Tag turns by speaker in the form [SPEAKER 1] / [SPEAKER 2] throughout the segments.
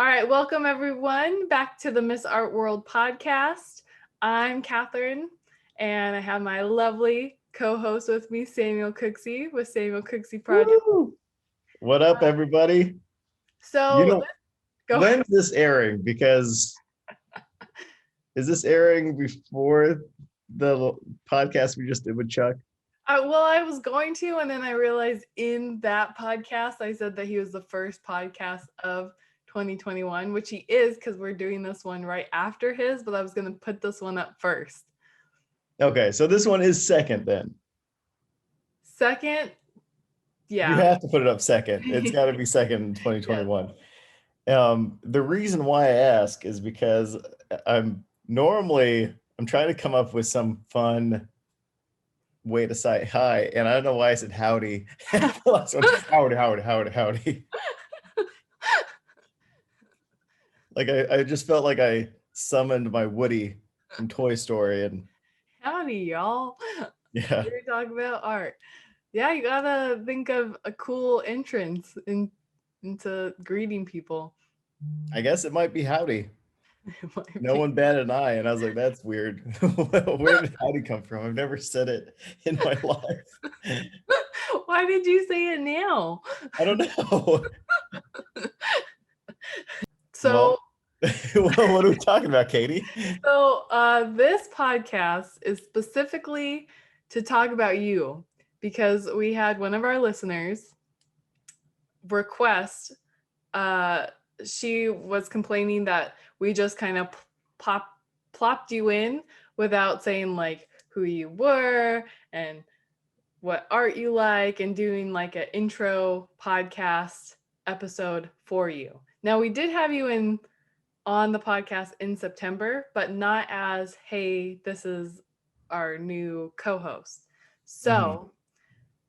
[SPEAKER 1] right, welcome everyone back to the Miss Art World podcast. I'm Catherine, and I have my lovely co-host with me, Samuel Cooksey, with Samuel Cooksey Project.
[SPEAKER 2] Woo! What up, everybody?
[SPEAKER 1] So, go ahead.
[SPEAKER 2] When's this airing? Because is this airing before the podcast we just did with Chuck?
[SPEAKER 1] Well, I was going to, and then I realized in that podcast, I said that he was the first podcast of 2021, which he is because we're doing this one right after his, but I was going to put this one up first.
[SPEAKER 2] Okay, so this one is second then.
[SPEAKER 1] Second, yeah.
[SPEAKER 2] You have to put it up second. It's got to be second in 2021. Yes. The reason why I ask is because I'm trying to come up with some fun way to say hi, and I don't know why I said howdy. Howdy. Like I just felt like I summoned my Woody from Toy Story and
[SPEAKER 1] howdy, y'all.
[SPEAKER 2] Yeah.
[SPEAKER 1] We're talking about art. Yeah, you gotta think of a cool entrance into greeting people.
[SPEAKER 2] I guess it might be howdy. No one batted an eye, and I was like, that's weird. Where did howdy come from? I've never said it in my life.
[SPEAKER 1] Why did you say it now?
[SPEAKER 2] I don't know.
[SPEAKER 1] So,
[SPEAKER 2] what are we talking about, Katie?
[SPEAKER 1] So this podcast is specifically to talk about you because we had one of our listeners request. She was complaining that we just kind of plopped you in without saying like who you were and what art you like and doing like an intro podcast episode for you. Now we did have you on the podcast in September, but not as, hey, this is our new co-host. So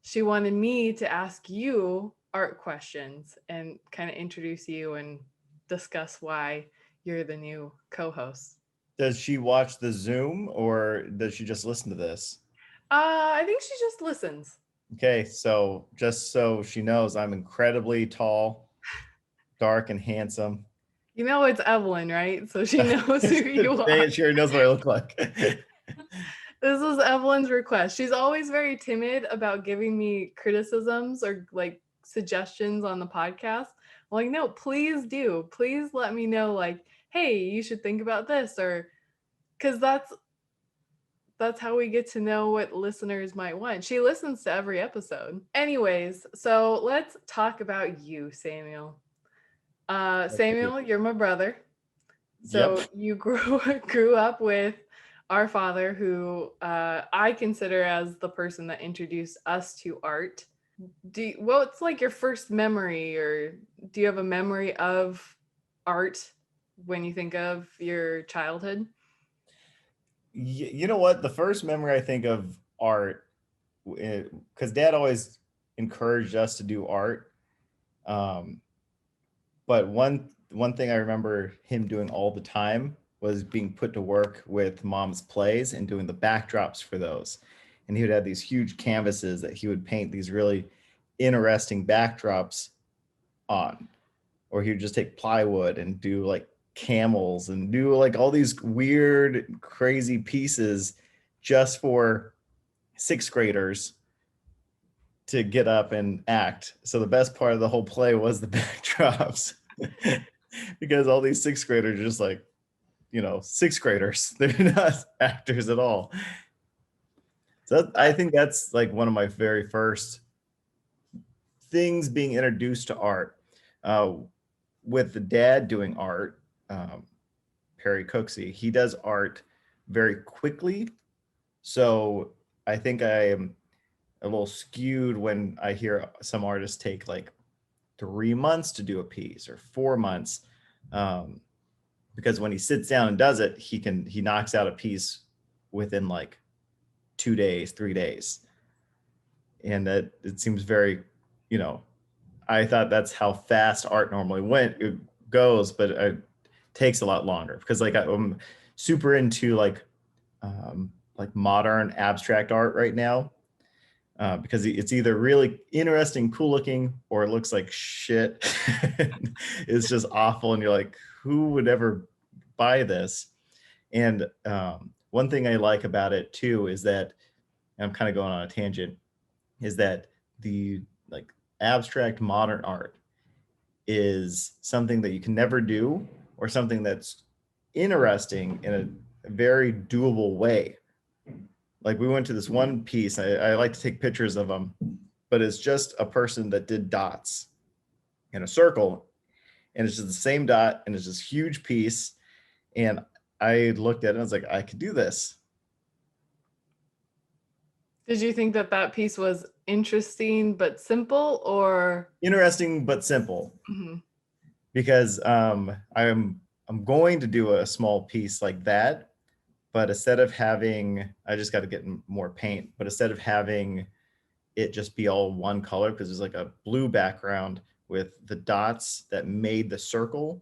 [SPEAKER 1] she wanted me to ask you art questions and kind of introduce you and discuss why you're the new co-host.
[SPEAKER 2] Does she watch the Zoom or does she just listen to this?
[SPEAKER 1] I think she just listens.
[SPEAKER 2] Okay, so just so she knows, I'm incredibly tall, dark, and handsome.
[SPEAKER 1] You know it's Evelyn, right? So she knows who you are.
[SPEAKER 2] She already knows what I look like.
[SPEAKER 1] This is Evelyn's request. She's always very timid about giving me criticisms or like suggestions on the podcast. I'm like, no, please do. Please let me know, like, hey, you should think about this, or because that's how we get to know what listeners might want. She listens to every episode. Anyways, so let's talk about you, Samuel. Samuel, you're my brother. So you grew up with our father, who I consider as the person that introduced us to art. What's like your first memory, or do you have a memory of art when you think of your childhood?
[SPEAKER 2] You know what? The first memory I think of art, because Dad always encouraged us to do art. But one thing I remember him doing all the time was being put to work with Mom's plays and doing the backdrops for those. And he would have these huge canvases that he would paint these really interesting backdrops on. Or he would just take plywood and do like camels and do like all these weird, crazy pieces just for sixth graders to get up and act. So the best part of the whole play was the backdrops. Because all these sixth graders are just like, sixth graders. They're not actors at all. So I think that's like one of my very first things being introduced to art. With the dad doing art, Perry Cooksey, he does art very quickly. So I think I am a little skewed when I hear some artists take like 3 months to do a piece or 4 months. Because when he sits down and does it, he knocks out a piece within like 2 days, 3 days. And that it seems very, I thought that's how fast art normally goes, but it takes a lot longer because like I'm super into like modern abstract art right now. because it's either really interesting, cool looking, or it looks like shit. It's just awful, and you're like, who would ever buy this? And one thing I like about it too is that, and I'm kind of going on a tangent, is that the like abstract modern art is something that you can never do, or something that's interesting in a very doable way. Like we went to this one piece, I like to take pictures of them, but it's just a person that did dots in a circle, and it's just the same dot, and it's this huge piece. And I looked at it and I was like, I could do this.
[SPEAKER 1] Did you think that that piece was interesting but simple, or
[SPEAKER 2] Interesting but simple.
[SPEAKER 1] Mhm.
[SPEAKER 2] Because I'm going to do a small piece like that, but instead of having, I just got to get more paint, but instead of having it just be all one color, because there's like a blue background with the dots that made the circle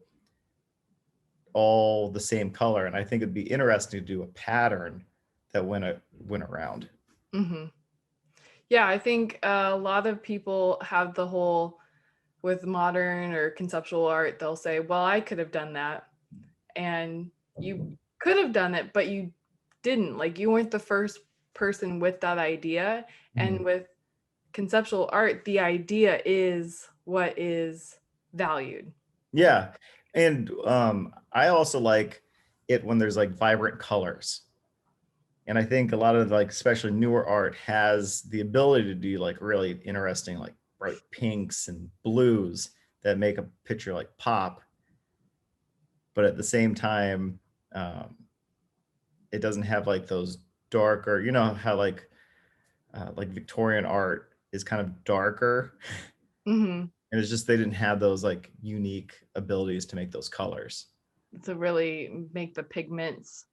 [SPEAKER 2] all the same color, and I think it'd be interesting to do a pattern that went around.
[SPEAKER 1] Mhm. Yeah, I think a lot of people have the whole, with modern or conceptual art, they'll say, well, I could have done that. And you could have done it, but you didn't. Like, you weren't the first person with that idea. And with conceptual art, the idea is what is valued.
[SPEAKER 2] Yeah, and I also like it when there's like vibrant colors. And I think a lot of like especially newer art has the ability to do like really interesting like bright pinks and blues that make a picture like pop, but at the same time it doesn't have like those darker, you know how like Victorian art is kind of darker.
[SPEAKER 1] Hmm.
[SPEAKER 2] And it's just they didn't have those like unique abilities to make those colors.
[SPEAKER 1] To really make the pigments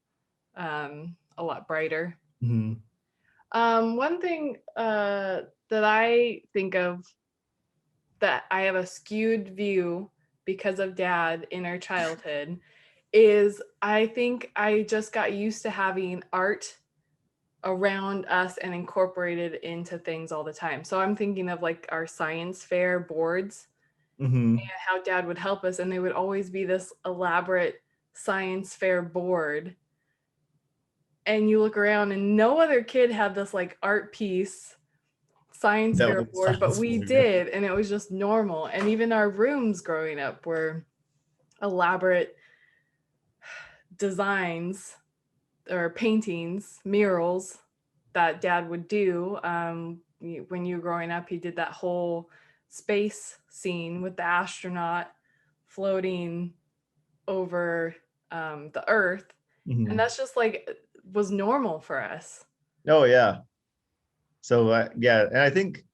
[SPEAKER 1] a lot brighter.
[SPEAKER 2] Mm-hmm.
[SPEAKER 1] One thing that I think of, that I have a skewed view because of Dad in our childhood, is I think I just got used to having art around us and incorporated into things all the time. So I'm thinking of like our science fair boards
[SPEAKER 2] Mm-hmm.
[SPEAKER 1] and how Dad would help us, and they would always be this elaborate science fair board. And you look around and no other kid had this like art piece science
[SPEAKER 2] That
[SPEAKER 1] fair
[SPEAKER 2] was
[SPEAKER 1] board, but
[SPEAKER 2] science
[SPEAKER 1] we
[SPEAKER 2] fair.
[SPEAKER 1] did, and it was just normal. And even our rooms growing up were elaborate designs or paintings, murals that Dad would do. When you were growing up, he did that whole space scene with the astronaut floating over the Earth, and
[SPEAKER 2] Mm-hmm.
[SPEAKER 1] that's just like was normal for us.
[SPEAKER 2] Oh yeah. So yeah, and I think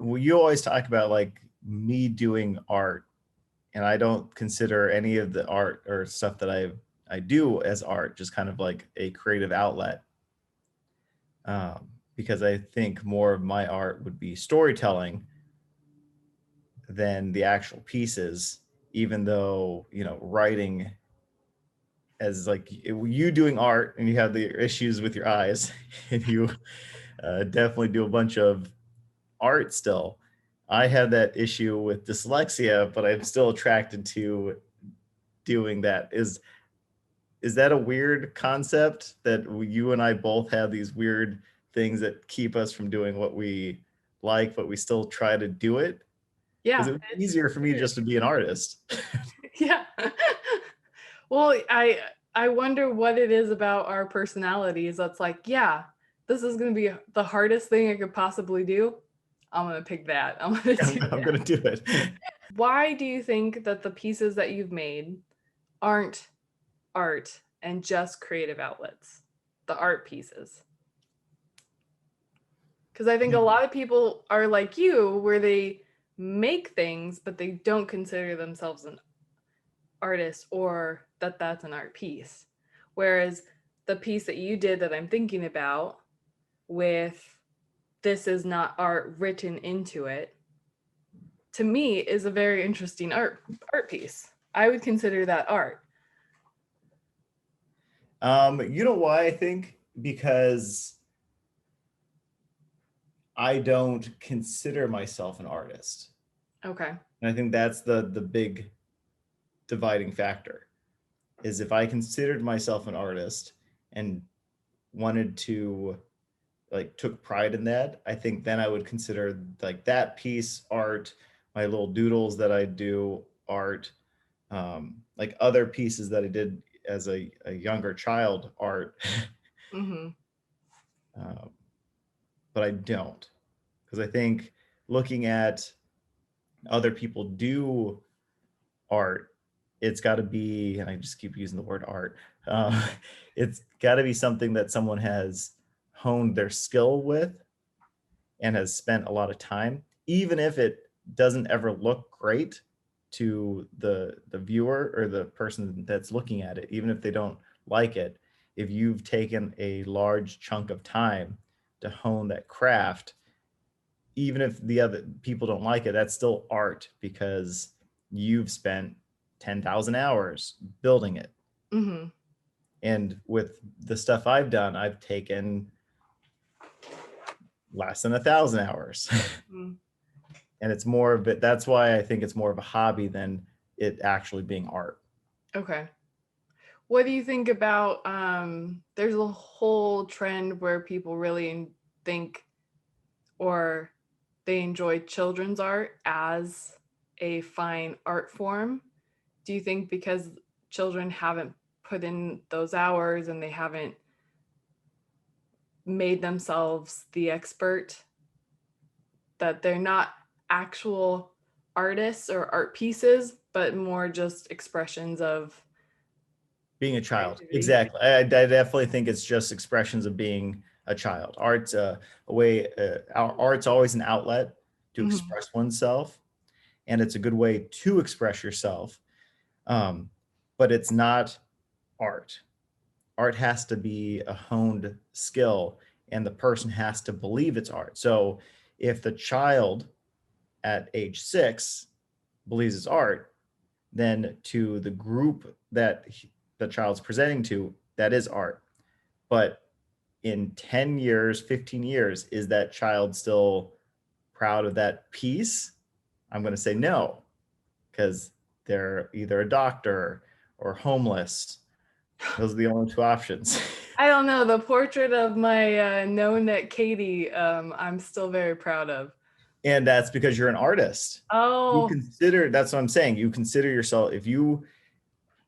[SPEAKER 2] you always talk about like me doing art, and I don't consider any of the art or stuff that I do as art, just kind of like a creative outlet. Because I think more of my art would be storytelling than the actual pieces, even though, you know, writing as like you doing art and you have the issues with your eyes and you definitely do a bunch of art still. I had that issue with dyslexia, but I'm still attracted to doing that. Is that a weird concept that you and I both have these weird things that keep us from doing what we like, but we still try to do it? Because
[SPEAKER 1] Yeah,
[SPEAKER 2] it was
[SPEAKER 1] it's
[SPEAKER 2] easier for me
[SPEAKER 1] weird.
[SPEAKER 2] just to be an artist.
[SPEAKER 1] Yeah. Well, I wonder what it is about our personalities that's like, yeah, this is going to be the hardest thing I could possibly do. I'm going to pick that. I'm going to do
[SPEAKER 2] I'm
[SPEAKER 1] that.
[SPEAKER 2] going to do it.
[SPEAKER 1] Why do you think that the pieces that you've made aren't art and just creative outlets? The art pieces. Because I think a lot of people are like you, where they make things, but they don't consider themselves an artist or that that's an art piece. Whereas the piece that you did that I'm thinking about, with this is not art written into it, to me is a very interesting art piece. I would consider that art.
[SPEAKER 2] You know why I think? Because I don't consider myself an artist.
[SPEAKER 1] Okay.
[SPEAKER 2] And I think that's the big dividing factor, is if I considered myself an artist and wanted to, like, took pride in that, I think then I would consider like that piece art, my little doodles that I do art, like other pieces that I did as a younger child art.
[SPEAKER 1] Mm-hmm.
[SPEAKER 2] um, but I don't, because I think looking at other people do art, it's got to be, and I just keep using the word art, it's got to be something that someone has honed their skill with and has spent a lot of time, even if it doesn't ever look great to the viewer or the person that's looking at it, even if they don't like it. If you've taken a large chunk of time to hone that craft, even if the other people don't like it, that's still art because you've spent 10,000 hours building it.
[SPEAKER 1] Mm-hmm.
[SPEAKER 2] And with the stuff I've done, I've taken less than 1,000 hours.
[SPEAKER 1] Mm-hmm.
[SPEAKER 2] And it's more of it. That's why I think it's more of a hobby than it actually being art.
[SPEAKER 1] Okay. What do you think about there's a whole trend where people really think or they enjoy children's art as a fine art form? Do you think because children haven't put in those hours and they haven't made themselves the expert, that they're not actual artists or art pieces, but more just expressions of
[SPEAKER 2] Being a child,
[SPEAKER 1] creativity?
[SPEAKER 2] exactly. I definitely think it's just expressions of being a child. Art's a way. Art's always an outlet to
[SPEAKER 1] Mm-hmm.
[SPEAKER 2] express oneself, and it's a good way to express yourself. Um, but it's not art. Art has to be a honed skill, and the person has to believe it's art. So if the child at age 6 believes it's art, then to the group that the child's presenting to, that is art. But in 10 years, 15 years, is that child still proud of that piece? I'm going to say no, because they're either a doctor or homeless. Those are the only two options.
[SPEAKER 1] I don't know. The portrait of my no neck Katie, I'm still very proud of.
[SPEAKER 2] And that's because you're an artist. You
[SPEAKER 1] Oh,
[SPEAKER 2] consider, that's what I'm saying. You consider yourself, if you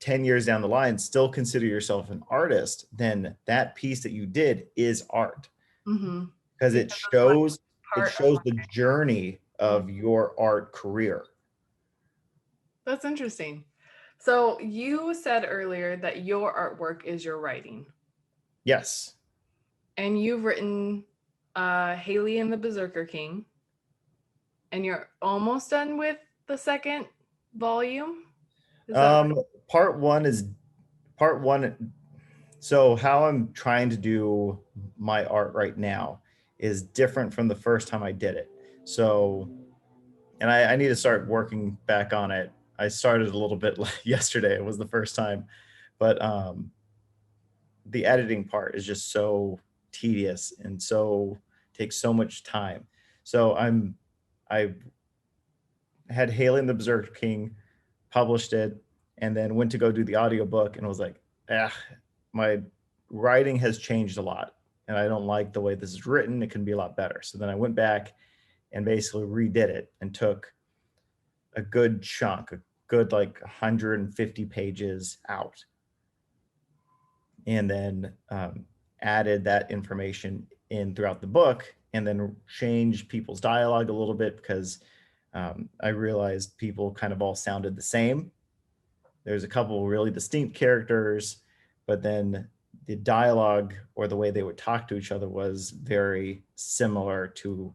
[SPEAKER 2] 10 years down the line still consider yourself an artist, then that piece that you did is art,
[SPEAKER 1] mm-hmm.
[SPEAKER 2] because
[SPEAKER 1] Because it's like
[SPEAKER 2] it
[SPEAKER 1] part of
[SPEAKER 2] shows the journey
[SPEAKER 1] my.
[SPEAKER 2] of your art career.
[SPEAKER 1] That's interesting. So you said earlier that your artwork is your writing,
[SPEAKER 2] Yes.
[SPEAKER 1] and you've written Haley and the Berserker King, and you're almost done with the second volume. Is that right?
[SPEAKER 2] Um, part one is part one. So how I'm trying to do my art right now is different from the first time I did it. So, and I need to start working back on it. I started a little bit yesterday. It was the first time, but the editing part is just so tedious and so takes so much time. So I had Haley and the Berserker King, published it, and then went to go do the audiobook and was like, ah, my writing has changed a lot and I don't like the way this is written. It can be a lot better. So then I went back and basically redid it and took a good chunk, a good like 150 pages out, and then added that information in throughout the book, and then changed people's dialogue a little bit because I realized people kind of all sounded the same. There's a couple really distinct characters, but then the dialogue or the way they would talk to each other was very similar to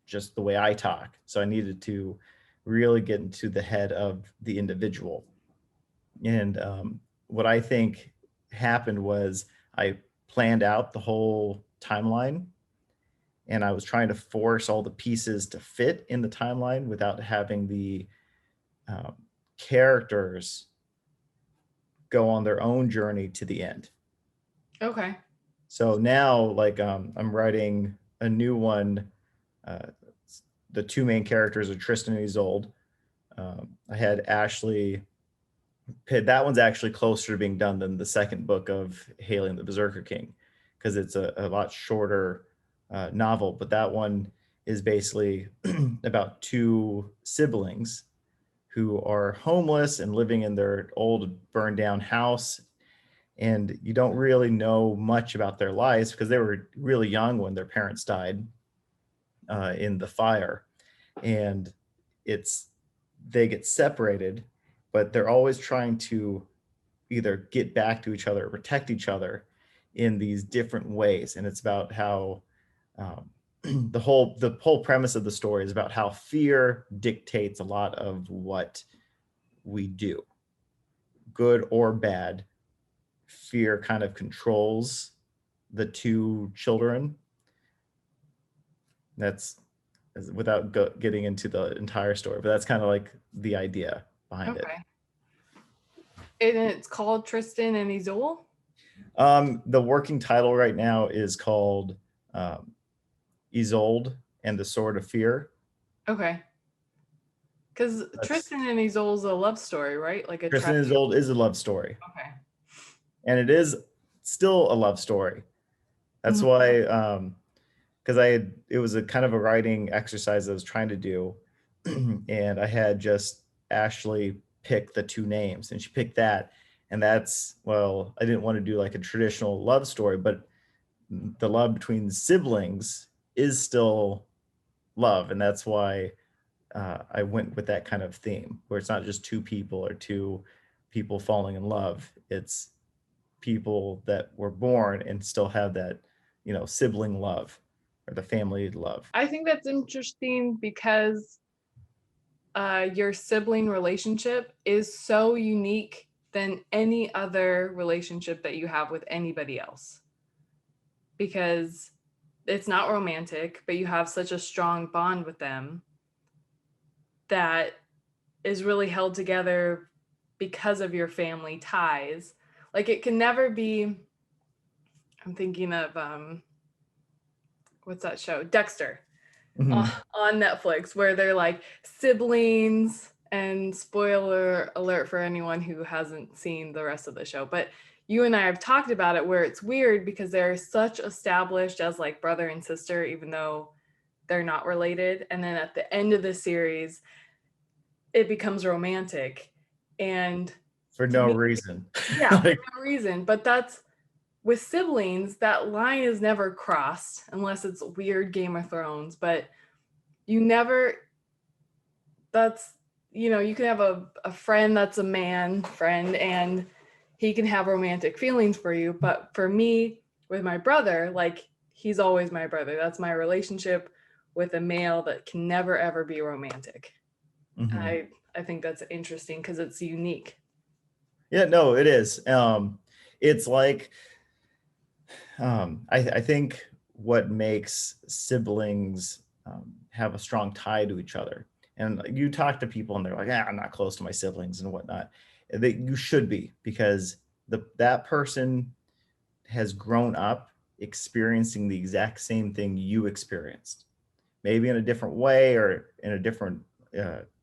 [SPEAKER 2] just the way I talk. So I needed to really get into the head of the individual. And what I think happened was I planned out the whole timeline, and I was trying to force all the pieces to fit in the timeline without having the um, characters go on their own journey to the end.
[SPEAKER 1] Okay.
[SPEAKER 2] So now, like, I'm writing a new one uh, the two main characters are Tristan and Isolde. I had Ashley. That one's actually closer to being done than the second book of Haley and the Berserker King, because it's a lot shorter novel. But that one is basically about two siblings who are homeless and living in their old burned down house. And you don't really know much about their lives because they were really young when their parents died in the fire. And it's they get separated, but they're always trying to either get back to each other or protect each other in these different ways. And it's about how um, the whole premise of the story is about how fear dictates a lot of what we do, good or bad. Fear kind of controls the two children. That's without getting into the entire story, but that's kind of like the idea behind it.
[SPEAKER 1] Okay. And it's called Tristan and Isolde?
[SPEAKER 2] The working title right now is called um, Isolde and the Sword of Fear.
[SPEAKER 1] Okay. Because Tristan and Isolde's a love story, right? Like a
[SPEAKER 2] Tristan and Isolde is a love story.
[SPEAKER 1] Okay.
[SPEAKER 2] And it is still a love story. That's why, because it was a kind of a writing exercise I was trying to do. And I had just Ashley pick the two names, and she picked that. And that's, well, I didn't want to do like a traditional love story, but the love between siblings is still love. And that's why I went with that kind of theme, where it's not just two people or two people falling in love. It's people that were born and still have that, sibling love or the family love.
[SPEAKER 1] I think that's interesting because your sibling relationship is so unique than any other relationship that you have with anybody else. Because it's not romantic, but you have such a strong bond with them that is really held together because of your family ties. Like it can never be, I'm thinking of what's that show? Dexter. On Netflix, where they're like siblings, and spoiler alert for anyone who hasn't seen the rest of the show, but you and I have talked about it, where it's weird because they're such established as like brother and sister, even though they're not related. And then at the end of the series, it becomes romantic. And
[SPEAKER 2] for no reason.
[SPEAKER 1] Yeah, for no reason. But that's with siblings, that line is never crossed unless it's weird Game of Thrones. But you never, that's, you can have a friend that's a man friend and he can have romantic feelings for you. But for me, with my brother, like he's always my brother. That's my relationship with a male that can never, ever be romantic. I think that's interesting because it's unique.
[SPEAKER 2] Yeah, no, it is. It's like, I think what makes siblings have a strong tie to each other. And you talk to people and they're like, I'm not close to my siblings and whatnot. You should be, because that person has grown up experiencing the exact same thing you experienced, maybe in a different way or in a different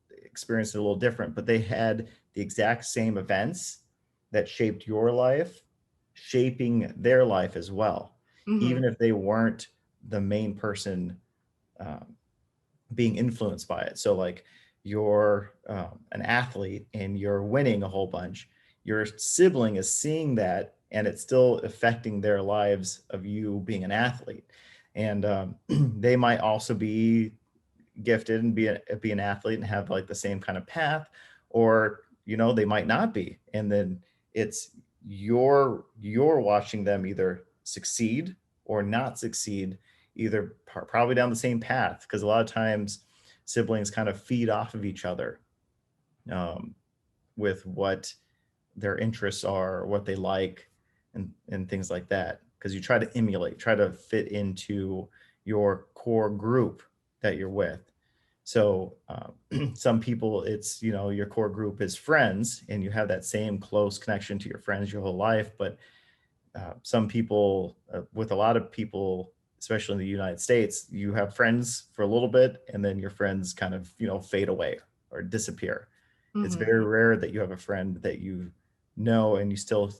[SPEAKER 2] experience, a little different, but they had the exact same events that shaped your life, shaping their life as well, even if they weren't the main person being influenced by it. So like you're an athlete and you're winning a whole bunch, your sibling is seeing that and it's still affecting their lives of you being an athlete. And they might also be gifted and be an athlete and have like the same kind of path, or they might not be. And then it's you're watching them either succeed or not succeed, either probably down the same path, because a lot of times siblings kind of feed off of each other with what their interests are, what they like, and things like that, because you try to emulate, try to fit into your core group that you're with. So some people, it's, your core group is friends and you have that same close connection to your friends your whole life. But some people, with a lot of people, especially in the United States, you have friends for a little bit and then your friends kind of, fade away or disappear. It's
[SPEAKER 1] Hmm.
[SPEAKER 2] very rare that you have a friend that you know and you still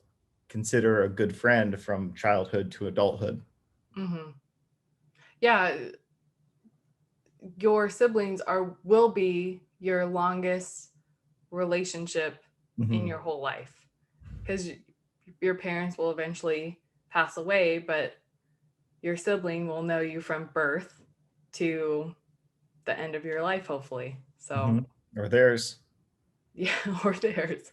[SPEAKER 2] consider a good friend from childhood to adulthood.
[SPEAKER 1] Hmm. Yeah, your siblings will be your longest relationship in
[SPEAKER 2] Mhm.
[SPEAKER 1] your whole life, because your parents will eventually pass away, but your sibling will know you from birth to the end of your life, hopefully. So,
[SPEAKER 2] Mhm. Or theirs.
[SPEAKER 1] yeah, or theirs.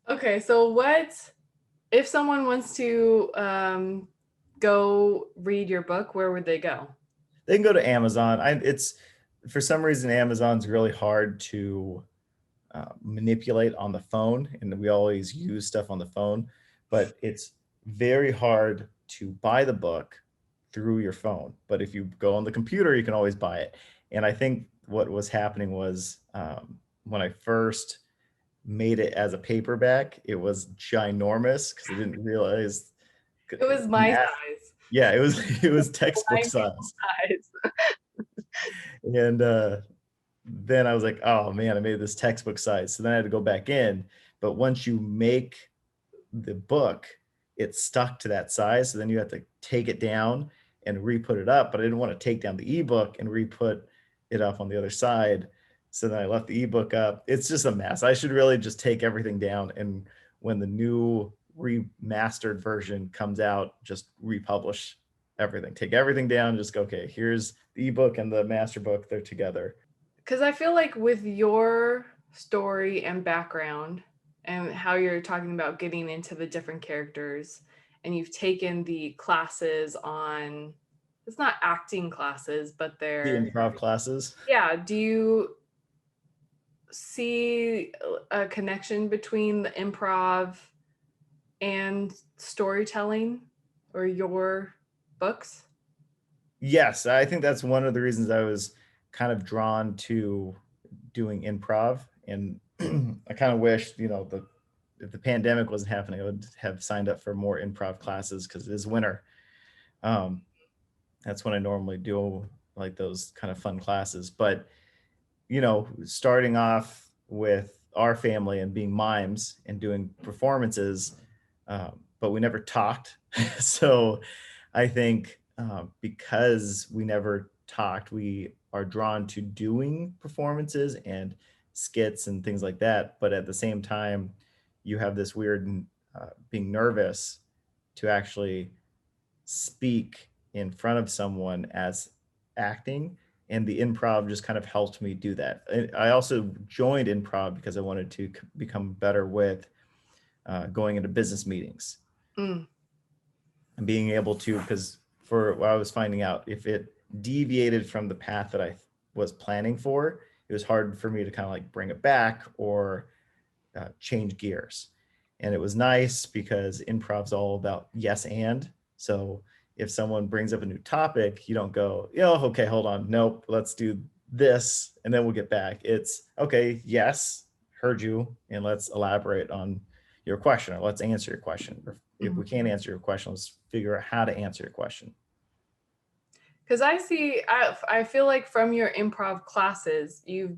[SPEAKER 1] Okay, so what if someone wants to go read your book? Where would they go?
[SPEAKER 2] They can go to Amazon. It's for some reason Amazon's really hard to manipulate on the phone, and we always use stuff on the phone, but it's very hard to buy the book through your phone. But if you go on the computer, you can always buy it. And I think what was happening was when I first made it as a paperback, it was ginormous because I didn't realize.
[SPEAKER 1] It was my size.
[SPEAKER 2] Yeah, it was it was textbook
[SPEAKER 1] Blind people
[SPEAKER 2] size.
[SPEAKER 1] size.
[SPEAKER 2] And then I was like, oh man, I made this textbook size. So then I had to go back in. But once you make the book, it stuck to that size. So then you have to take it down and re-put it up. But I didn't want to take down the ebook and re-put it up on the other side. So then I left the ebook up. It's just a mess. I should really just take everything down. And when the new remastered version comes out, just republish everything. Take everything down, just go, okay, here's the ebook and the master book. They're together.
[SPEAKER 1] Because I feel like with your story and background and how you're talking about getting into the different characters, and you've taken the classes on, it's not acting classes, but
[SPEAKER 2] The
[SPEAKER 1] they're,
[SPEAKER 2] improv classes.
[SPEAKER 1] yeah, do you see a connection between the improv and storytelling or your books?
[SPEAKER 2] Yes, I think that's one of the reasons I was kind of drawn to doing improv. And I kind of wish, if the pandemic wasn't happening, I would have signed up for more improv classes because it is winter. Um, that's when I normally do like those kind of fun classes. But, starting off with our family and being mimes and doing performances, but we never talked. So I think because we never talked, we are drawn to doing performances and skits and things like that. But at the same time, you have this weird being nervous to actually speak in front of someone as acting. And the improv just kind of helped me do that. I also joined improv because I wanted to become better with going into business meetings
[SPEAKER 1] Mm.
[SPEAKER 2] and being able to, because for what I was finding out, if it deviated from the path that I was planning for, it was hard for me to kind of like bring it back or change gears. And it was nice because improv's all about yes and. So if someone brings up a new topic, you don't go, okay, hold on, nope, let's do this and then we'll get back. It's okay, yes, heard you, and let's elaborate on your question, or let's answer your question. Or if we can't answer your question, let's figure out how to answer your question.
[SPEAKER 1] Because I feel like from your improv classes, you've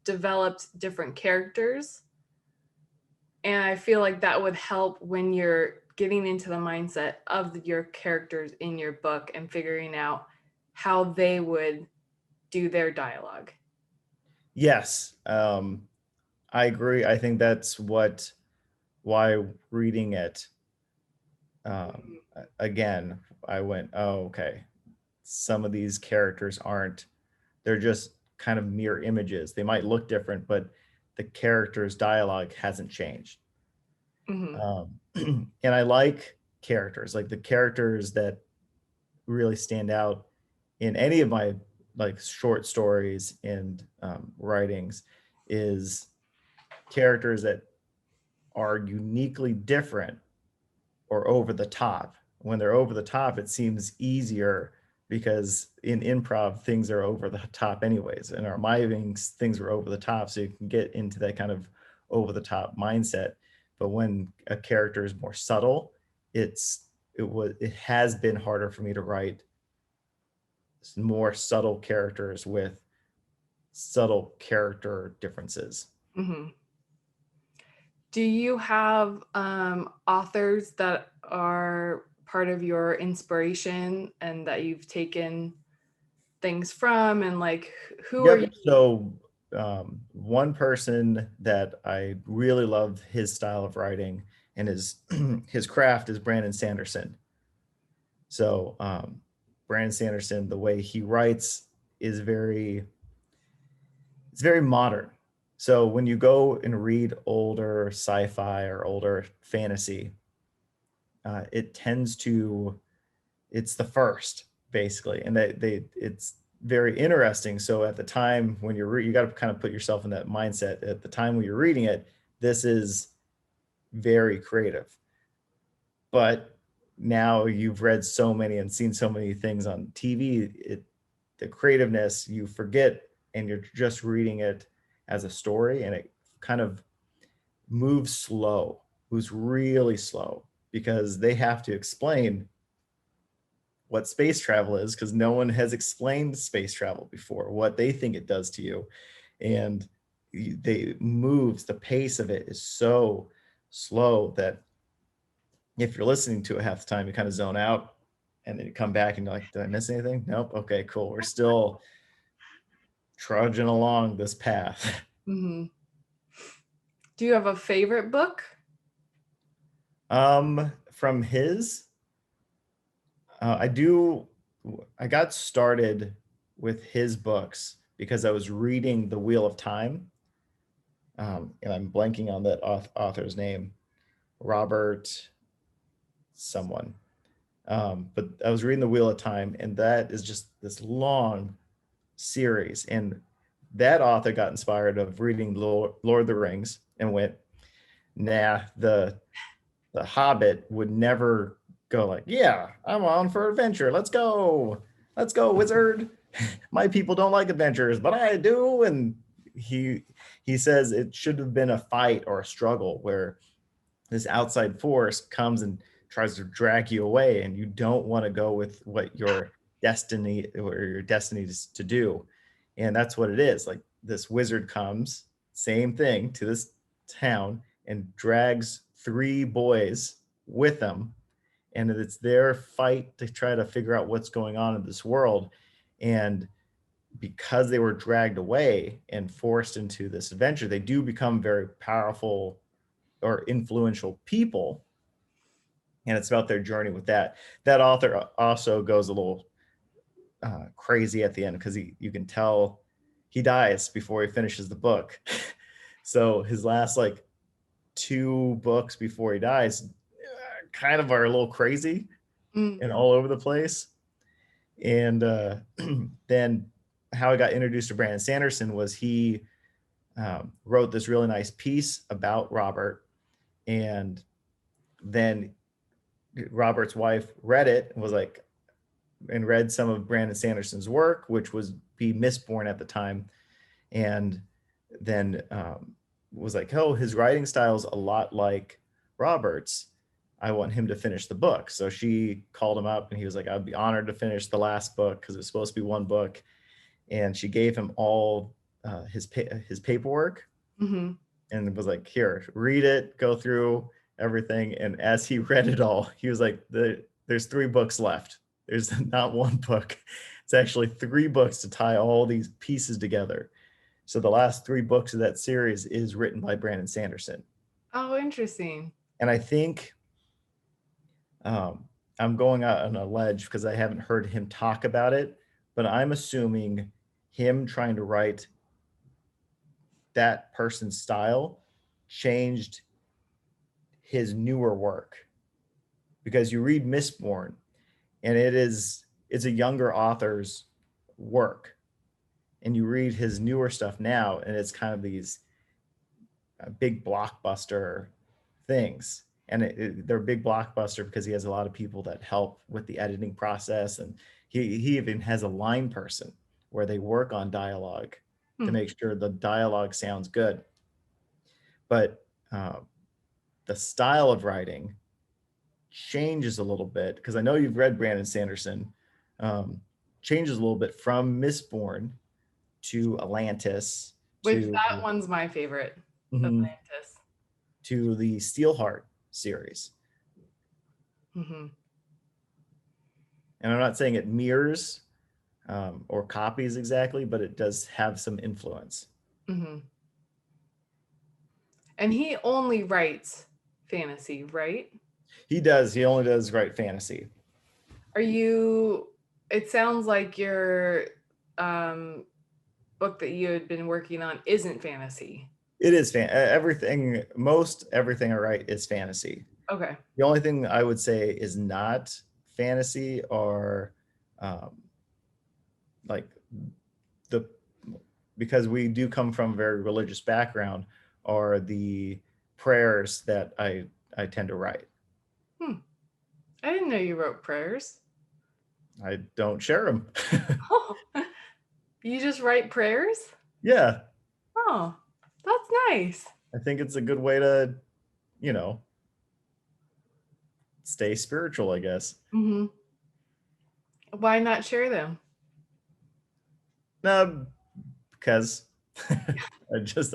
[SPEAKER 1] developed different characters. And I feel like that would help when you're getting into the mindset of your characters in your book and figuring out how they would do their dialogue.
[SPEAKER 2] Yes, I agree. I think that's why reading it again, I went, oh, okay. Some of these characters aren't, they're just kind of mirror images. They might look different, but the character's dialogue hasn't changed.
[SPEAKER 1] Mm-hmm.
[SPEAKER 2] And I like characters, like the characters that really stand out in any of my like short stories and writings is characters that are uniquely different or over the top. When they're over the top, it seems easier because in improv things are over the top anyways. In our mimings, things are over the top, so you can get into that kind of over the top mindset. But when a character is more subtle, it's it has been harder for me to write more subtle characters with subtle character differences.
[SPEAKER 1] Mm-hmm. Do you have authors that are part of your inspiration and that you've taken things from, and like who are you?
[SPEAKER 2] Yep. So one person that I really love his style of writing and his his craft is Brandon Sanderson. So Brandon Sanderson, the way he writes is it's very modern. So when you go and read older sci-fi or older fantasy, it tends to it's the first basically, and it's very interesting. So at the time when you got to kind of put yourself in that mindset. At the time when you're reading it, this is very creative, but now you've read so many and seen so many things on TV, the creativeness you forget, and you're just reading it as a story, and it kind of moves really slow, because they have to explain what space travel is, because no one has explained space travel before, what they think it does to you. And the pace of it is so slow that if you're listening to it half the time, you kind of zone out, and then you come back and you're like, did I miss anything? Nope. Okay, cool. We're still trudging along this path.
[SPEAKER 1] Mm-hmm. Do you have a favorite book?
[SPEAKER 2] From his, I do. I got started with his books because I was reading The Wheel of Time, and I'm blanking on that author's name, Robert someone. But I was reading The Wheel of Time, and that is just this long series. And that author got inspired of reading Lord of the Rings and went, nah, the Hobbit would never go like, yeah, I'm on for adventure. Let's go. Let's go, wizard. My people don't like adventures, but I do. And he he says it should have been a fight or a struggle where this outside force comes and tries to drag you away, and you don't want to go with what your destiny is to do. And that's what it is. Like, this wizard comes, same thing, to this town and drags three boys with them, and it's their fight to try to figure out what's going on in this world. And because they were dragged away and forced into this adventure, they do become very powerful or influential people, and it's about their journey with that. That author also goes a little crazy at the end, because you can tell he dies before he finishes the book. So his last like two books before he dies kind of are a little crazy
[SPEAKER 1] Mm.
[SPEAKER 2] and all over the place. And then how I got introduced to Brandon Sanderson was he wrote this really nice piece about Robert, and then Robert's wife read it and was like, and read some of Brandon Sanderson's work, which was Be Mistborn at the time, and then was like, oh, his writing style is a lot like Robert's. I want him to finish the book. So she called him up, and he was like, I'd be honored to finish the last book, because it was supposed to be one book. And she gave him all his paperwork,
[SPEAKER 1] Mm-hmm.
[SPEAKER 2] and was like, here, read it, go through everything. And as he read it all, he was like, there's three books left. There's not one book. It's actually three books to tie all these pieces together. So the last three books of that series is written by Brandon Sanderson.
[SPEAKER 1] Oh, interesting.
[SPEAKER 2] And I think I'm going out on a ledge because I haven't heard him talk about it, but I'm assuming him trying to write that person's style changed his newer work, because you read Mistborn and it's a younger author's work, and you read his newer stuff now and it's kind of these big blockbuster things. And they're big blockbuster because he has a lot of people that help with the editing process, and he even has a line person where they work on dialogue to make sure the dialogue sounds good. But the style of writing changes a little bit, because I know you've read Brandon Sanderson, changes a little bit from Mistborn to Atlantis
[SPEAKER 1] Which
[SPEAKER 2] to
[SPEAKER 1] that one's my favorite.
[SPEAKER 2] mhm,
[SPEAKER 1] Atlantis.
[SPEAKER 2] to the Steelheart series.
[SPEAKER 1] Mm-hmm.
[SPEAKER 2] And I'm not saying it mirrors or copies exactly, but it does have some influence.
[SPEAKER 1] Mm-hmm. And he only writes fantasy, right?
[SPEAKER 2] He does. He only does write fantasy.
[SPEAKER 1] Are you? It sounds like your book that you had been working on isn't fantasy.
[SPEAKER 2] It is everything. Most everything I write is fantasy.
[SPEAKER 1] Okay.
[SPEAKER 2] The only thing I would say is not fantasy are um, like the because we do come from a very religious background are the prayers that I tend to write.
[SPEAKER 1] Hmm. I didn't know you wrote prayers.
[SPEAKER 2] I don't share them.
[SPEAKER 1] Oh, you just write prayers?
[SPEAKER 2] Yeah,
[SPEAKER 1] Oh, that's nice.
[SPEAKER 2] I think it's a good way to, you know, stay spiritual, I guess.
[SPEAKER 1] Mm-hmm. Why not share them?
[SPEAKER 2] No, because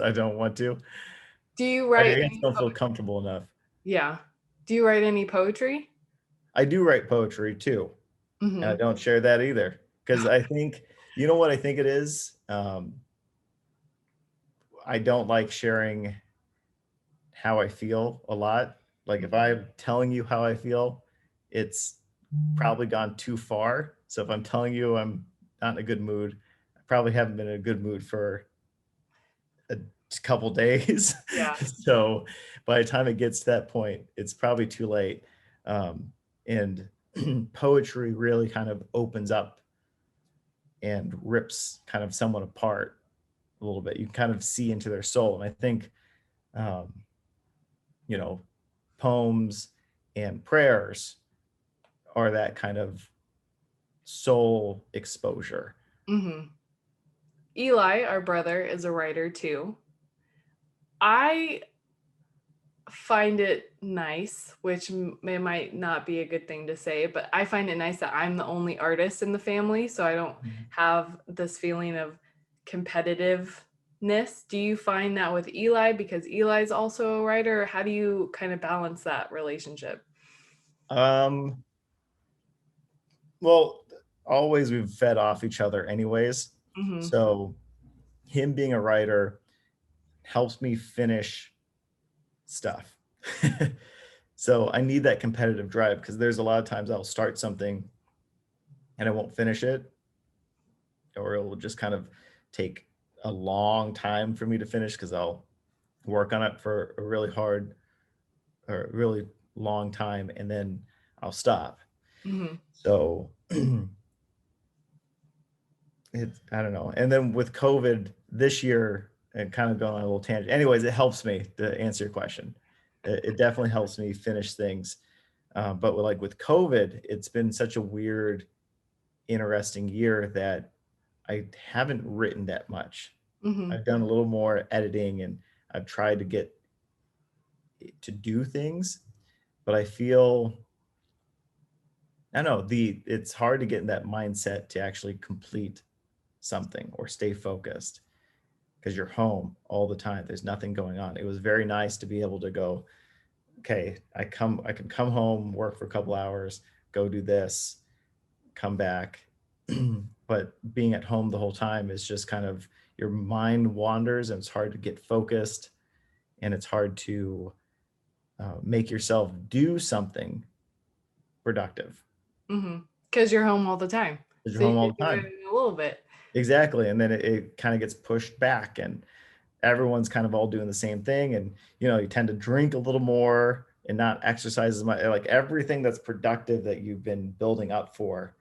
[SPEAKER 2] I don't want to.
[SPEAKER 1] Do you
[SPEAKER 2] I
[SPEAKER 1] write
[SPEAKER 2] just
[SPEAKER 1] any
[SPEAKER 2] don't feel comfortable enough.
[SPEAKER 1] Yeah. Do you write any poetry?
[SPEAKER 2] I do write poetry too, and I
[SPEAKER 1] Mm-hmm.
[SPEAKER 2] don't share that either because I think, you know what I think it is. I don't like sharing how I feel a lot. Like if I'm telling you how I feel, it's probably gone too far. So if I'm telling you I'm not in a good mood, I probably haven't been in a good mood for a couple days.
[SPEAKER 1] Yeah.
[SPEAKER 2] So by the time it gets to that point, it's probably too late. And poetry really kind of opens up and rips kind of someone apart a little bit. You kind of see into their soul. And I think, um, you know, poems and prayers are that kind of soul exposure.
[SPEAKER 1] Mm-hmm. Eli, our brother, is a writer too. I find it nice, which it might not be a good thing to say, but I find it nice that I'm the only artist in the family, so I don't have this feeling of competitiveness. Do you find that with Eli because Eli's also a writer? Or how do you kind of balance that relationship?
[SPEAKER 2] Um, well, always we've fed off each other anyways.
[SPEAKER 1] Mm-hmm.
[SPEAKER 2] So him being a writer helps me finish stuff. So I need that competitive drive because there's a lot of times I'll start something and I won't finish it, or it will just kind of take a long time for me to finish because I'll work on it for a really hard or a really long time and then I'll stop.
[SPEAKER 1] Mm-hmm.
[SPEAKER 2] So I don't know. And then with COVID this year, and kind of going on a little tangent. Anyways, it helps me to answer your question. It definitely helps me finish things. But with COVID, it's been such a weird, interesting year that I haven't written that much.
[SPEAKER 1] Mm-hmm.
[SPEAKER 2] I've done a little more editing and I've tried to get to do things, but I feel I don't know it's hard to get in that mindset to actually complete something or stay focused because you're home all the time. There's nothing going on. It was very nice to be able to go, okay, I can come home, work for a couple hours, go do this, come back. But being at home the whole time is just kind of your mind wanders and it's hard to get focused and it's hard to make yourself do something productive
[SPEAKER 1] Mm-hmm. Because you're home all the time.
[SPEAKER 2] because
[SPEAKER 1] So
[SPEAKER 2] you're
[SPEAKER 1] you
[SPEAKER 2] home all
[SPEAKER 1] can
[SPEAKER 2] the
[SPEAKER 1] do it
[SPEAKER 2] time.
[SPEAKER 1] in a little bit.
[SPEAKER 2] Exactly. And then it kind of gets pushed back and everyone's kind of all doing the same thing. And, you tend to drink a little more and not exercise as much. Like everything that's productive that you've been building up for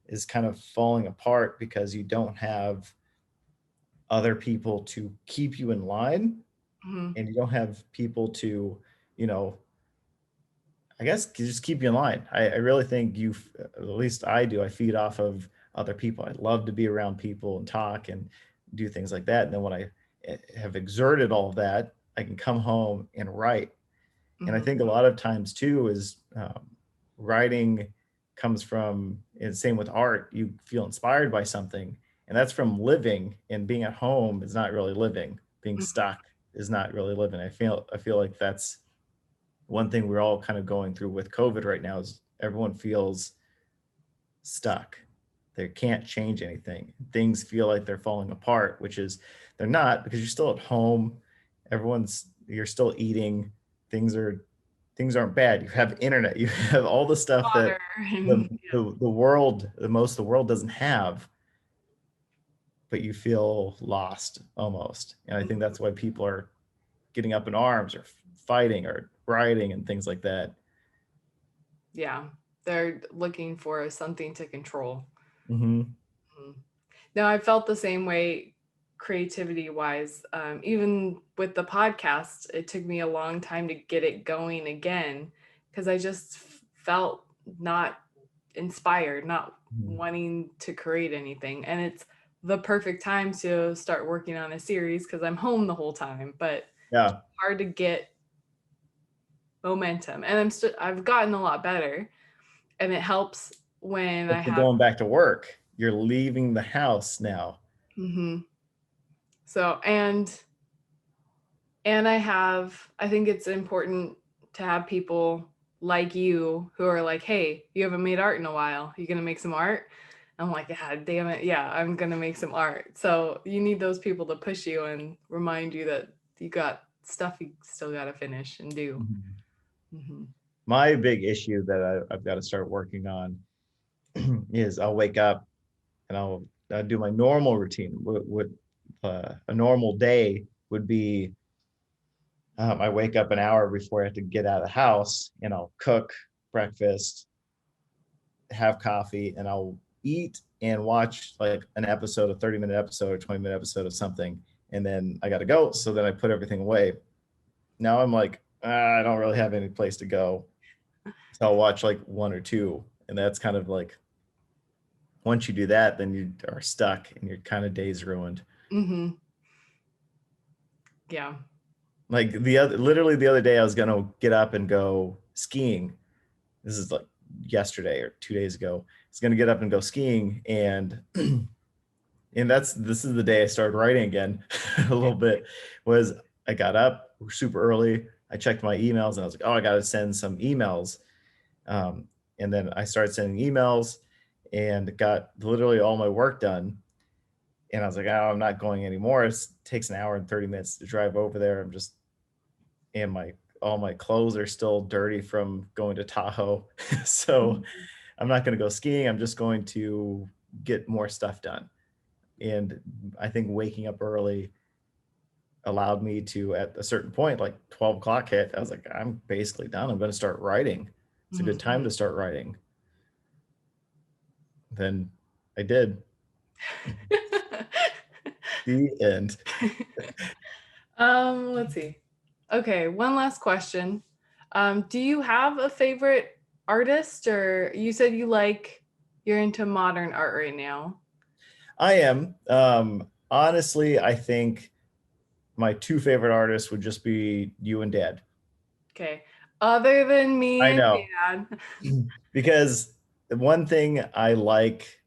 [SPEAKER 2] is kind of falling apart because you don't have other people to keep you in line
[SPEAKER 1] Mm-hmm.
[SPEAKER 2] and you don't have people to, you know, I guess just keep you in line. I really think at least I do. I feed off of other people. I love to be around people and talk and do things like that. And then when I have exerted all of that, I can come home and write. And I
[SPEAKER 1] Mm-hmm.
[SPEAKER 2] think a lot of times too is writing comes from, and same with art, you feel inspired by something, and that's from living, and being at home is not really living. Being stuck is not really living. I feel like that's one thing we're all kind of going through with COVID right now, is everyone feels stuck. They can't change anything. Things feel like they're falling apart, which is they're not, because you're still at home. You're still eating. Things aren't bad. You have internet. You have all the stuff that
[SPEAKER 1] Water and
[SPEAKER 2] the world, the most of the world doesn't have, but you feel lost almost. And I think that's why people are getting up in arms or fighting or rioting and things like that.
[SPEAKER 1] yeah, they're looking for something to control.
[SPEAKER 2] Mm-hmm.
[SPEAKER 1] No, I felt the same way creativity wise. Even with the podcast, it took me a long time to get it going again because I just felt not inspired, not wanting to create anything. And it's the perfect time to start working on a series because I'm home the whole time, but
[SPEAKER 2] Yeah.
[SPEAKER 1] it's hard to get momentum. And I've gotten a lot better, and it helps when I
[SPEAKER 2] But you're
[SPEAKER 1] have.
[SPEAKER 2] going back to work. You're leaving the house now.
[SPEAKER 1] So I think it's important to have people like you who are like, hey, you haven't made art in a while. You gonna make some art? I'm like, God damn it. Yeah, I'm gonna make some art. So you need those people to push you and remind you that you got stuff you still gotta finish and do.
[SPEAKER 2] My big issue that I've got to start working on is I'll wake up and I'll do my normal routine. What a normal day would be, I wake up an hour before I have to get out of the house, and I'll cook breakfast, have coffee, and I'll eat and watch like an episode, a 30-minute episode or 20-minute episode of something. And then I got to go. So then I put everything away. Now I'm like, I don't really have any place to go. So I'll watch like one or two. And that's kind of like, once you do that, then you are stuck and your kind of day's ruined.
[SPEAKER 1] Yeah.
[SPEAKER 2] Like literally the other day, I was going to get up and go skiing. This is like yesterday or 2 days ago. I was going to get up and go skiing, and this is the day I started writing again a little bit. Was I got up super early, I checked my emails, and I was like, oh, I got to send some emails. And then I started sending emails and got literally all my work done. And I was like, oh, I'm not going anymore. It takes an hour and 30 minutes to drive over there. And all my clothes are still dirty from going to Tahoe. So I'm not going to go skiing. I'm just going to get more stuff done. And I think waking up early allowed me to, at a certain point, like 12 o'clock hit, I was like, I'm basically done. I'm going to start writing. It's a good time to start writing. Then I did. The end.
[SPEAKER 1] Let's see. Okay, one last question. Do you have a favorite artist, or you said you're into modern art right now?
[SPEAKER 2] I am. Honestly, I think my two favorite artists would just be you and Dad.
[SPEAKER 1] Okay. Other than me
[SPEAKER 2] I
[SPEAKER 1] and
[SPEAKER 2] know.
[SPEAKER 1] Dad.
[SPEAKER 2] Because the one thing I like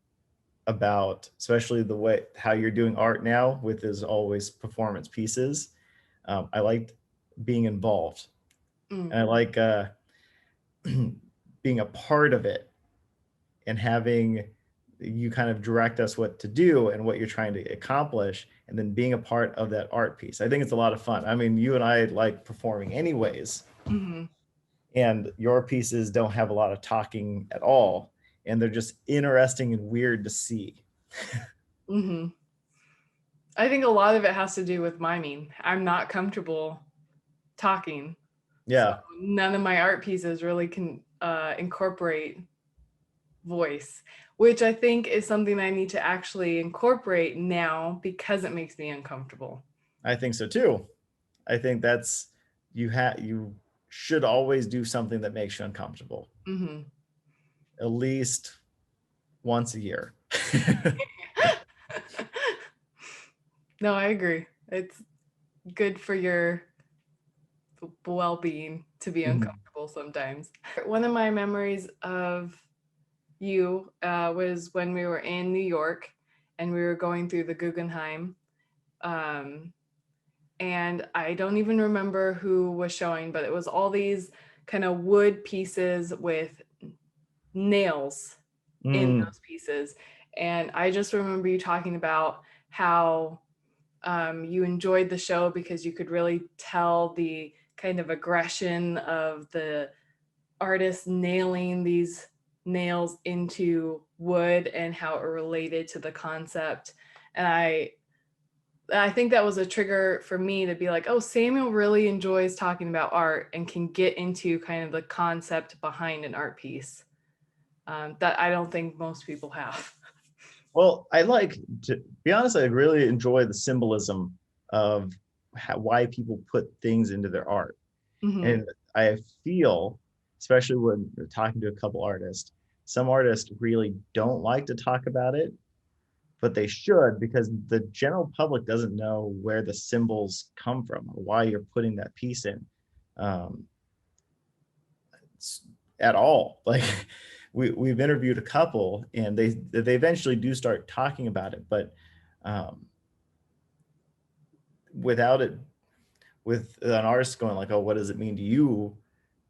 [SPEAKER 2] about, especially the way how you're doing art now with is always performance pieces, I liked being involved. And I like being a part of it, and having you kind of direct us what to do and what you're trying to accomplish, and then being a part of that art piece. I think it's a lot of fun. I mean, you and I like performing anyways, and your pieces don't have a lot of talking at all, and they're just interesting and weird to see.
[SPEAKER 1] I think a lot of it has to do with miming. I'm not comfortable talking.
[SPEAKER 2] Yeah.
[SPEAKER 1] So none of my art pieces really can incorporate voice, which I think is something I need to actually incorporate now because it makes me uncomfortable.
[SPEAKER 2] I think so too. I think that's, you should always do something that makes you uncomfortable. At least once a year.
[SPEAKER 1] No, I agree. It's good for your well-being to be uncomfortable. hysterical sometimes. One of my memories of you was when we were in New York and we were going through the Guggenheim. And I don't even remember who was showing, but it was all these kind of wood pieces with nails in those pieces. And I just remember you talking about how you enjoyed the show because you could really tell the kind of aggression of the artist nailing these nails into wood and how it related to the concept. And I think that was a trigger for me to be like, oh, Samuel really enjoys talking about art and can get into kind of the concept behind an art piece that I don't think most people have.
[SPEAKER 2] Well, to be honest, I really enjoy the symbolism of why people put things into their art.
[SPEAKER 1] Mm-hmm.
[SPEAKER 2] And I feel, especially when you're talking to a couple artists, some artists really don't like to talk about it, but they should, because the general public doesn't know where the symbols come from or why you're putting that piece in at all. Like we've interviewed a couple and they eventually do start talking about it, but without it, with an artist going like, oh, what does it mean to you?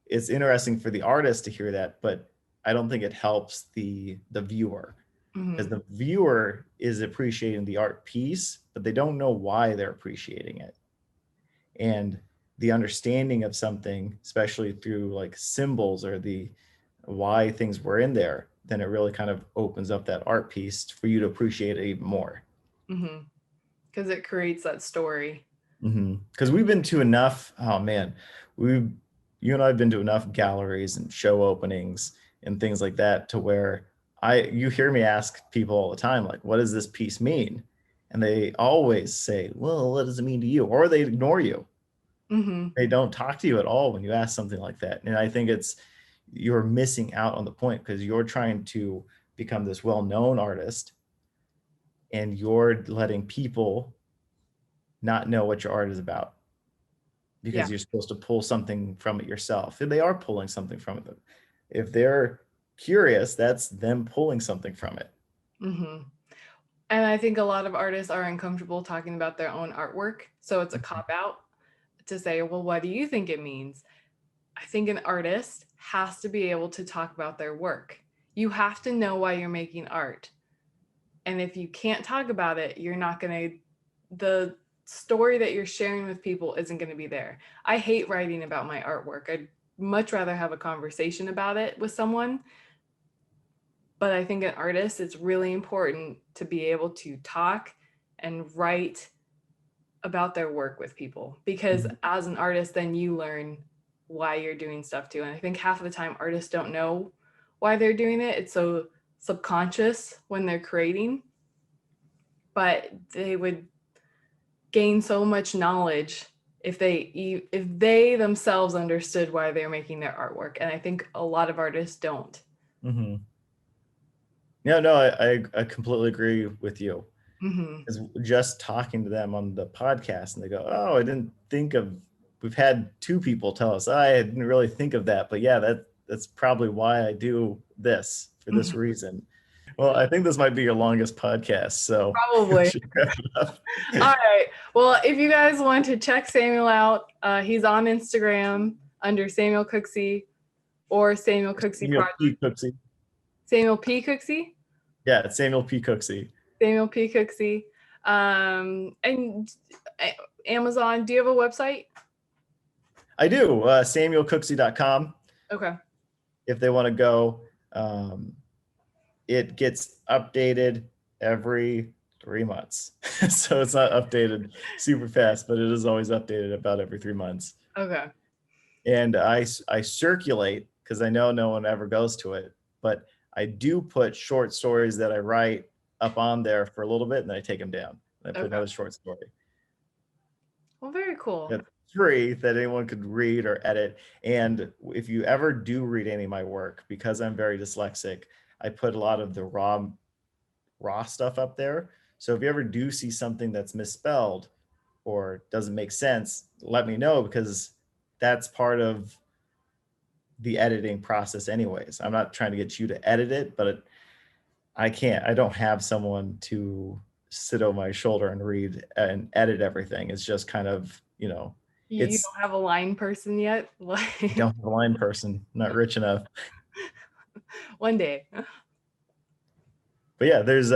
[SPEAKER 2] It's interesting for the artist to hear that, but I don't think it helps the viewer, because the viewer is appreciating the art piece, but they don't know why they're appreciating it. And the understanding of something, especially through like symbols or the why things were in there, then it really kind of opens up that art piece for you to appreciate it even more.
[SPEAKER 1] Because it creates that story.
[SPEAKER 2] Because we've been to enough, oh man, you and I have been to enough galleries and show openings and things like that to where you hear me ask people all the time, like, what does this piece mean? And they always say, well, what does it mean to you? Or they ignore you. They don't talk to you at all when you ask something like that. And I think you're missing out on the point, because you're trying to become this well-known artist and you're letting people not know what your art is about, because you're supposed to pull something from it yourself. And they are pulling something from it. If they're curious, that's them pulling something from it.
[SPEAKER 1] And I think a lot of artists are uncomfortable talking about their own artwork. So it's a cop-out to say, well, what do you think it means? I think an artist has to be able to talk about their work. You have to know why you're making art. And if you can't talk about it, you're not going to, the story that you're sharing with people isn't going to be there. I hate writing about my artwork. I'd much rather have a conversation about it with someone. But I think an artist, it's really important to be able to talk and write about their work with people, because as an artist, then you learn why you're doing stuff too. And I think half of the time artists don't know why they're doing it. It's so subconscious when they're creating, but they would gain so much knowledge if they themselves understood why they're making their artwork. And I think a lot of artists don't.
[SPEAKER 2] Yeah, no, I completely agree with you. Because just talking to them on the podcast and they go, oh, I didn't think of, we've had two people tell us, I didn't really think of that, but yeah, that's probably why I do this, for this reason. Well, I think this might be your longest podcast, so
[SPEAKER 1] probably. All right. Well, if you guys want to check Samuel out, he's on Instagram under Samuel Cooksey or Samuel Cooksey
[SPEAKER 2] Samuel
[SPEAKER 1] Project.
[SPEAKER 2] P. Cooksey.
[SPEAKER 1] Samuel P. Cooksey?
[SPEAKER 2] Yeah, it's Samuel P. Cooksey.
[SPEAKER 1] Samuel P. Cooksey. And Amazon, do you have a website?
[SPEAKER 2] I do, samuelcooksey.com.
[SPEAKER 1] Okay.
[SPEAKER 2] If they want to go, it gets updated every 3 months. So it's not updated super fast, but it is always updated about every 3 months.
[SPEAKER 1] Okay.
[SPEAKER 2] And I circulate, because I know no one ever goes to it, but I do put short stories that I write up on there for a little bit, and then I take them down. And I put another short story.
[SPEAKER 1] Well, very cool.
[SPEAKER 2] It's free, that anyone could read or edit. And if you ever do read any of my work, because I'm very dyslexic, I put a lot of the raw stuff up there. So if you ever do see something that's misspelled or doesn't make sense, let me know, because that's part of the editing process anyways. I'm not trying to get you to edit it, but I don't have someone to sit over my shoulder and read and edit everything. It's just kind of,
[SPEAKER 1] You
[SPEAKER 2] it's,
[SPEAKER 1] don't have a line person yet?
[SPEAKER 2] I don't have a line person, not rich enough.
[SPEAKER 1] One day.
[SPEAKER 2] But yeah, there's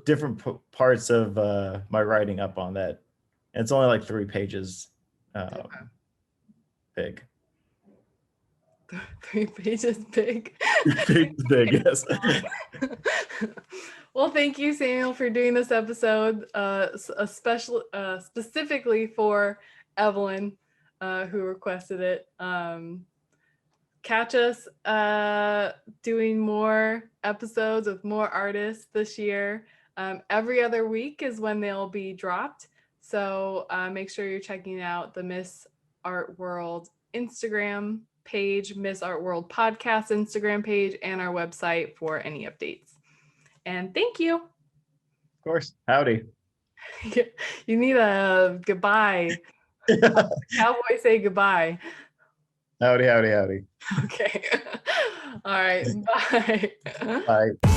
[SPEAKER 2] different parts of my writing up on that. And it's only like 3 pages big.
[SPEAKER 1] 3 pages big.
[SPEAKER 2] 3 pages big, yes.
[SPEAKER 1] Well, thank you, Samuel, for doing this episode, specifically for Evelyn, who requested it. Catch us doing more episodes with more artists this year. Every other week is when they'll be dropped. So make sure you're checking out the Miss Art World Instagram page, Miss Art World Podcast Instagram page, and our website for any updates. And thank you.
[SPEAKER 2] Of course. Howdy.
[SPEAKER 1] You need a goodbye. Cowboy say goodbye.
[SPEAKER 2] Howdy, howdy, howdy.
[SPEAKER 1] Okay. All right. Bye.
[SPEAKER 2] Bye.